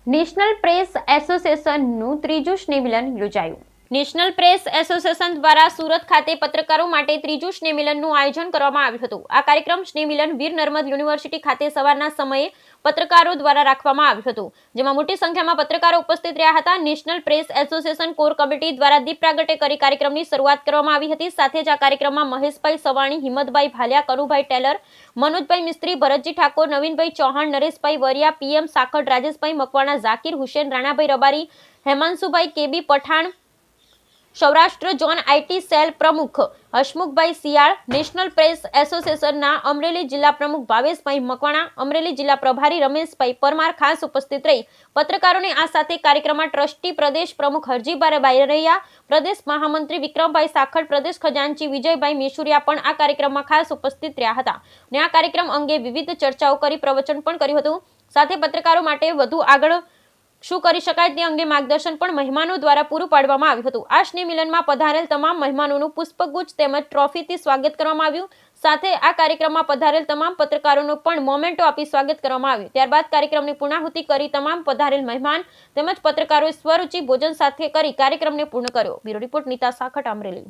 National press એસોસિએશનનું ત્રીજું સ્નેહમિલન યોજાયું. National press association દ્વારા સુરત ખાતે પત્રકારો માટે ત્રીજું સ્નેહમિલનનું આયોજન કરવામાં આવ્યું હતું. આ કાર્યક્રમ સ્નેહમિલન વીર નર્મદ યુનિવર્સિટી ખાતે સવારના સમયે પત્રકારો દ્વારા રાખવામાં આવ્યું હતું, જેમાં મોટી સંખ્યામાં પત્રકારો ઉપસ્થિત રહ્યા હતા. National press association core committee દ્વારા દીપ પ્રાગટ્ય કરી કાર્યક્રમની શરૂઆત કરવામાં આવી હતી. સાથે જ આ કાર્યક્રમમાં Maheshbhai Savani, Himmatbhai Bhaliya, Kanubhai Tailor, Manojbhai Mistry, Bharatji Thakor, Navinbhai Chauhan, Nareshbhai Variya, P M Sakhad, Rajeshbhai Makwana, Zakir Husen, Ranabhai Rabari, Hemanshubhai KB Pathan, Saurashtra zone IT cell પ્રમુખ હસમુખભાઈ સિયાળ, નેશનલ પ્રેસ એસોસિએશનના અમરેલી જિલ્લા પ્રમુખ ભાવેશભાઈ મકવાણા, અમરેલી જિલ્લા પ્રભારી રમેશભાઈ પરમાર ખાસ ઉપસ્થિત રહી પત્રકારોને આ સાથે કાર્યક્રમમાં ટ્રસ્ટી પ્રદેશ પ્રમુખ હરજીભાઈ બારૈયા, પ્રદેશ મહામંત્રી વિક્રમભાઈ સાખડ, પ્રદેશ ખજાનચી વિજયભાઈ મેસુરિયા પણ આ કાર્યક્રમમાં ખાસ ઉપસ્થિત રહ્યા હતા અને આ કાર્યક્રમ અંગે વિવિધ ચર્ચાઓ કરી પ્રવચન પણ કર્યું હતું. સાથે પત્રકારો માટે વધુ આગળ શું કરી શકાય તે અંગે માર્ગદર્શન પણ મહેમાનો દ્વારા પૂરું પાડવામાં આવ્યું હતું. આ સ્નેહમિલનમાં પધારેલ તમામ મહેમાનોનું પુષ્પગુચ્છ તેમજ ટ્રોફીથી સ્વાગત કરવામાં આવ્યું. સાથે આ કાર્યક્રમમાં પધારેલ તમામ પત્રકારોનું પણ મોમેન્ટો આપી સ્વાગત કરવામાં આવ્યું. ત્યારબાદ કાર્યક્રમની પૂર્ણાહુતિ કરી તમામ પધારેલ મહેમાન તેમજ પત્રકારોએ સ્વરૂચિ ભોજન સાથે કરી કાર્યક્રમને પૂર્ણ કર્યો. Bureau report Nita Sakhat, Amreli.